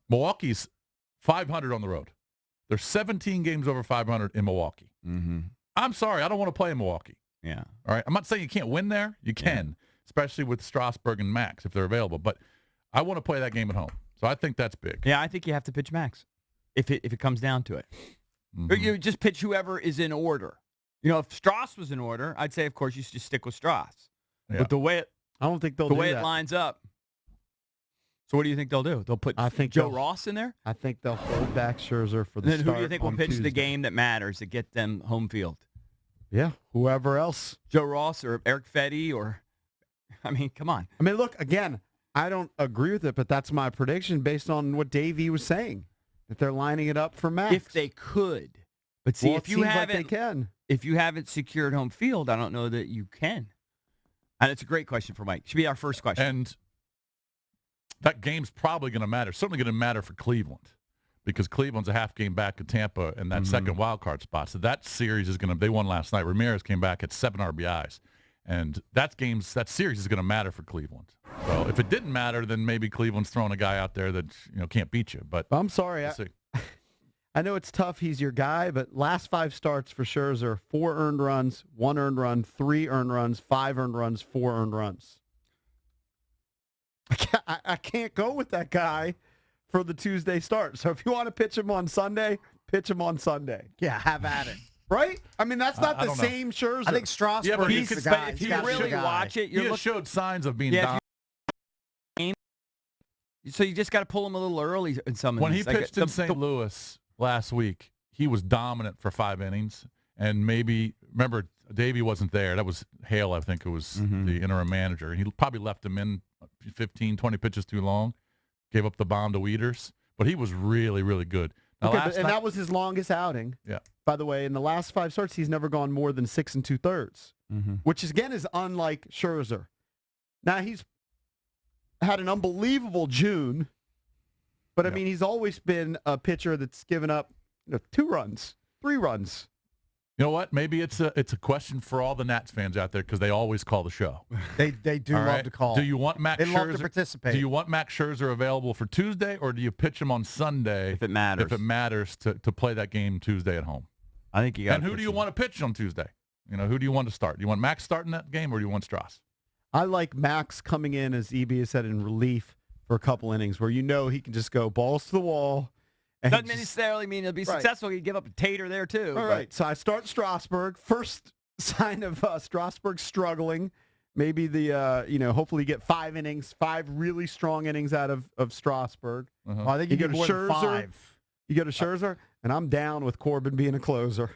Milwaukee's 500 on the road. There's 17 games over 500 in Milwaukee. Mm-hmm. I'm sorry, I don't want to play in Milwaukee. Yeah. All right. I'm not saying you can't win there. You can, especially with Strasburg and Max if they're available. But I want to play that game at home. So I think that's big. Yeah, I think you have to pitch Max if it comes down to it. Mm-hmm. Or you just pitch whoever is in order. If Strauss was in order, I'd say, of course, you should just stick with Strauss. Yeah. But the way I don't think they'll do that. it lines up. So what do you think they'll do? They'll put Joe Ross in there? I think they'll hold back Scherzer for the And then start. who do you think will on pitch Tuesday. the game that matters to get them home field? Yeah, whoever else. Joe Ross or Eric Fetty or, I mean, come on. I mean, look, again, I don't agree with it, but that's my prediction based on what Davey was saying, that they're lining it up for Max. If they could. But see, well, if you seems like haven't, they can. if you haven't secured home field, I don't know that you can. And it's a great question for Mike. Should be our first question. And that game's probably going to matter. Certainly going to matter for Cleveland because Cleveland's a half game back of Tampa in that second wild card spot. So that series is going to – they won last night. Ramirez came back at 7 RBIs. And that series is going to matter for Cleveland. So if it didn't matter, then maybe Cleveland's throwing a guy out there that can't beat you. But I'm sorry. we'll see. I know it's tough. He's your guy, but last 5 starts for Scherzer, 4 earned runs, 1 earned run, 3 earned runs, 5 earned runs, 4 earned runs. I can't go with that guy for the Tuesday start. So if you want to pitch him on Sunday, pitch him on Sunday. Yeah, have at it. Right? I mean, that's not I the don't know. same Scherzer. I think Strasburg Yeah, but is the guy. If He's you gotta be really the guy. watch it, He has showed signs of being dominant. So you just got to pull him a little early in some of When he these. Like, pitched in St. Louis last week, he was dominant for 5 innings. And maybe, remember, Davey wasn't there. That was Hale, I think, who was the interim manager. He probably left him in 15, 20 pitches too long, gave up the bomb to Wieters. But he was really, really good. Now, Okay, and that was his longest outing. Yeah. By the way, in the last 5 starts, he's never gone more than 6 2/3, which again is unlike Scherzer. Now he's had an unbelievable June, but I mean he's always been a pitcher that's given up 2 runs, 3 runs. You know what? Maybe it's a question for all the Nats fans out there because they always call the show. They do All love right? to call. Do you want Max They love Scherzer? to participate. Do you want Max Scherzer available for Tuesday, or do you pitch him on Sunday if it matters. If it matters to play that game Tuesday at home. I think you got. And who do you want to pitch on Tuesday? Who do you want to start? Do you want Max starting that game, or do you want Strauss? I like Max coming in, as EB has said, in relief for a couple innings where he can just go balls to the wall. And Doesn't necessarily mean he'll be successful. He'd give up a tater there, too. All right, so I start Strasburg. First sign of Strasburg struggling. Maybe hopefully you get 5 innings, 5 really strong innings out of Strasburg. Well, I think you go get to more than Scherzer. 5. You go to Scherzer, and I'm down with Corbin being a closer.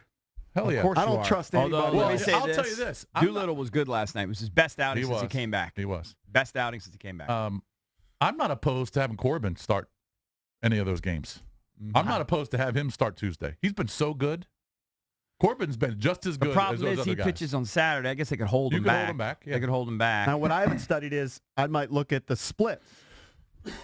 Hell yeah. Of course I you don't are. trust anybody. Although, let me else. say I'll this. tell you this. Doolittle was good last night. It was his best outing since he came back. He was. Best outing since he came back. I'm not opposed to having Corbin start any of those games. I'm not opposed to have him start Tuesday. He's been so good. Corbin's been just as good The problem as those is other he guys. pitches on Saturday. I guess they could hold You him could back. hold him back, yeah. They could hold him back. Now, what I haven't studied is I might look at the split.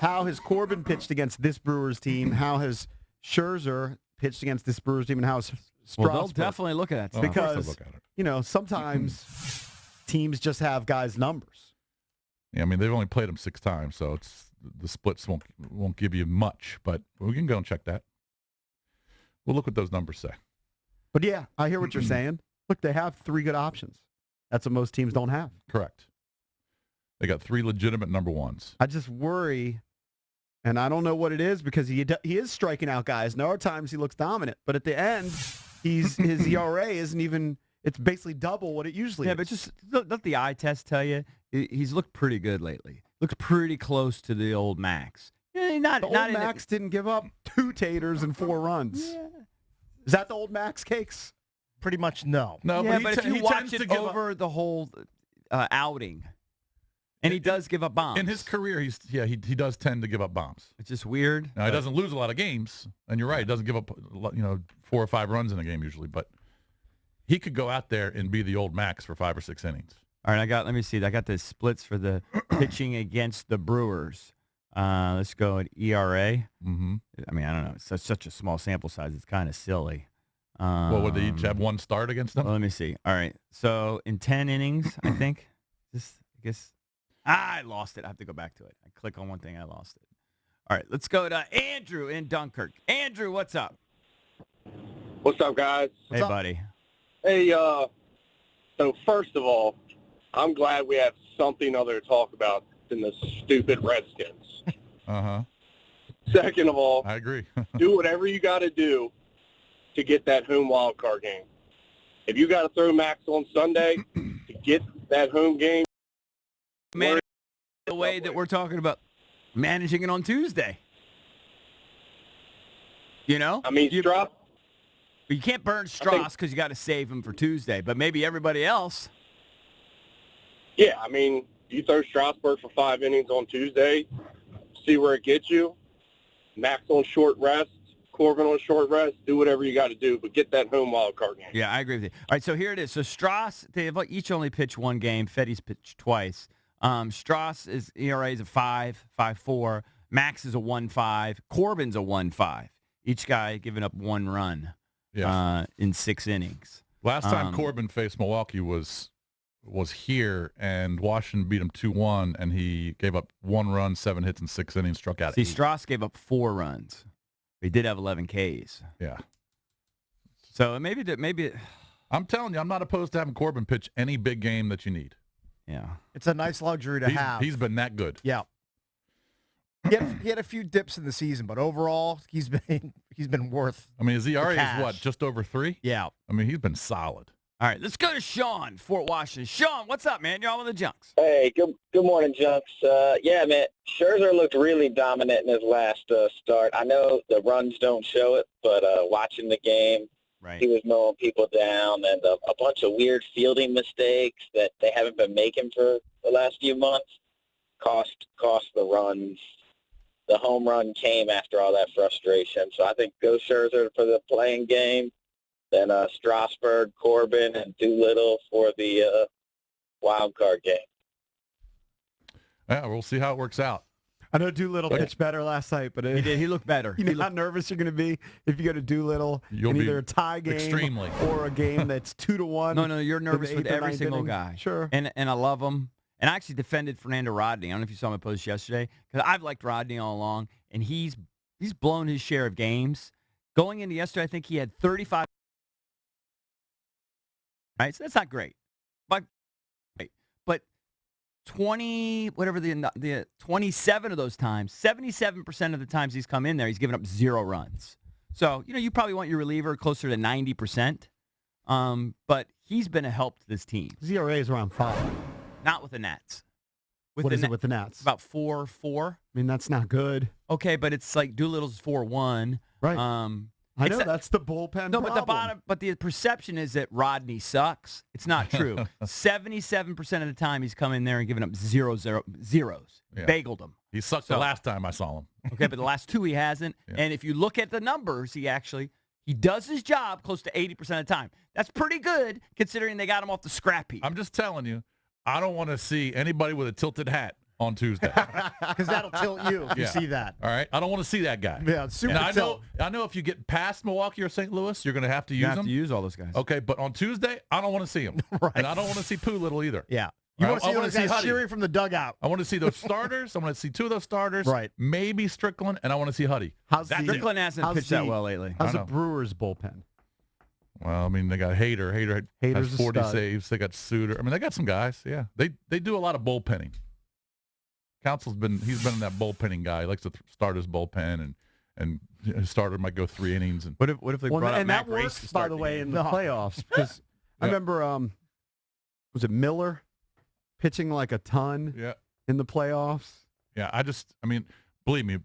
How has Corbin pitched against this Brewers team? How has Scherzer pitched against this Brewers team? And how has Strasburg? Well, they'll definitely look at that. Well, of course they'll because, look at it. sometimes teams just have guys' numbers. Yeah, I mean, they've only played him 6 times, so the splits won't give you much, but we can go and check that. We'll look what those numbers say. But, yeah, I hear what you're saying. Look, they have 3 good options. That's what most teams don't have. Correct. They got 3 legitimate number ones. I just worry, and I don't know what it is because he is striking out guys. And there are times he looks dominant, but at the end, his ERA isn't even. It's basically double what it usually is. Yeah, but just let the eye test tell you he's looked pretty good lately. Looks pretty close to the old Max. Not the not old Max didn't give up 2 taters and 4 runs. Yeah. Is that the old Max cakes? Pretty much no. No, Yeah, but if you he watch tends to it give up. over the whole outing, and he does give up bombs. In his career, he does tend to give up bombs. It's just weird. Now, he doesn't lose a lot of games, and you're right. He doesn't give up 4 or 5 runs in a game usually, but he could go out there and be the old Max for 5 or 6 innings. All right, let me see. I got the splits for the pitching against the Brewers. Let's go at ERA. Mm-hmm. I mean, I don't know. It's such a small sample size. It's kind of silly. Well, would they each have 1 start against them? Well, let me see. All right. So in 10 innings, I think. I guess. I lost it. I have to go back to it. I click on one thing. I lost it. All right, let's go to Andrew in Dunkirk. Andrew, what's up? What's up, guys? Hey, buddy. Hey, so first of all, I'm glad we have something other to talk about than the stupid Redskins. Uh-huh. Second of all, I agree. do whatever you got to do to get that home wild card game. If you got to throw Max on Sunday to get that home game, Man, the way that we're talking about managing it on Tuesday. You know? I mean, Strauss, You can't burn Strauss because you got to save him for Tuesday, but maybe everybody else. yeah, I mean, you throw Strasburg for 5 innings on Tuesday, see where it gets you. Max on short rest, Corbin on short rest, do whatever you got to do, but get that home wild card game. Yeah, I agree with you. All right, so here it is. So Strauss, they have each only pitched one game. Fetty's pitched twice. Strauss is ERA is a 5.54. Max is a 1.5. Corbin's a 1.5. Each guy giving up one run in 6 innings. Last time Corbin faced Milwaukee was here, and Washington beat him 2-1, and he gave up 1 run, 7 hits, and 6 innings, struck out 8. Strauss gave up 4 runs. He did have 11 Ks. Yeah. So maybe. I'm telling you, I'm not opposed to having Corbin pitch any big game that you need. Yeah. It's a nice luxury to have. He's been that good. Yeah. He had a few dips in the season, but overall, he's been worth. I mean, his ERA is cash. what, just over 3? Yeah. I mean, he's been solid. All right, let's go to Sean, Fort Washington. Sean, what's up, man? You're on with the Junks. Hey, good morning, Junks. Yeah, man, Scherzer looked really dominant in his last start. I know the runs don't show it, but watching the game, Right. he was mowing people down, and a bunch of weird fielding mistakes that they haven't been making for the last few months cost the runs. The home run came after all that frustration. So I think go Scherzer for the playing game. Then Strasburg, Corbin, and Doolittle for the wild card game. Yeah, we'll see how it works out. I know Doolittle pitched better last night, but He did. He looked better. you know how nervous you're going to be if you go to Doolittle You'll in be either a tie game extremely. or a game that's 2-1. No, you're nervous in the with 8th or every 9th single inning. guy. Sure. And I love him. And I actually defended Fernando Rodney. I don't know if you saw my post yesterday, because I've liked Rodney all along, and he's blown his share of games. Going into yesterday, I think he had 35. Right, so that's not great. But 20, whatever the 27 of those times, 77% of the times he's come in there, he's given up 0 runs. So, you probably want your reliever closer to 90%. But he's been a help to this team. His ERA is around 5. Not with the Nats. What is it with the Nats? About 4.4. I mean, that's not good. Okay, but it's like Doolittle's 4.1. Right. I know, it's that's the bullpen No, problem. but the perception is that Rodney sucks. It's not true. 77% of the time he's come in there and given up zeros. Yeah. Bageled them. He sucked the last time I saw him. Okay, but the last 2 he hasn't. Yeah. And if you look at the numbers, he does his job close to 80% of the time. That's pretty good considering they got him off the scrap heap. I'm just telling you, I don't want to see anybody with a tilted hat on Tuesday. Because that'll tilt you if you Yeah. see that. All right? I don't want to see that guy. Yeah, super And tilt. I know if you get past Milwaukee or St. Louis, you're going to have to use them. to use all those guys. Okay, but on Tuesday, I don't want to see him. Right. And I don't want to see Poolittle either. Yeah. You I want to see wanna those guys Huddy. cheering from the dugout. I want to see those starters. I want to see 2 of those starters. Right. Maybe Strickland, and I want to see Huddy. How's That's the, Strickland hasn't how's pitched that the- well lately. How's I the know. Brewers bullpen? Well, I mean, they got Hader. Hader Hader's has a 40 stud. saves. They got Suter. I mean, they got some guys. Yeah, they do a lot of bullpenning. Council's he's been that bullpenning guy. He likes to start his bullpen, and his starter might go 3 innings. And What if they Well, brought up and Matt that Grace works, to by start the way, game? in the playoffs. Because I Yeah. remember, was it Miller pitching like a ton yeah, in the playoffs? yeah. I mean, believe me,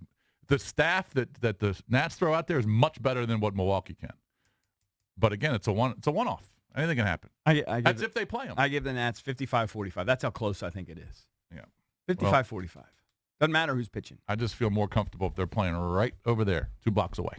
the staff that the Nats throw out there is much better than what Milwaukee can. But again, it's a one-off. Anything can happen. That's if they play them. I give the Nats 55-45. That's how close I think it is. Yeah. 55-45. Doesn't matter who's pitching. I just feel more comfortable if they're playing right over there, 2 blocks away.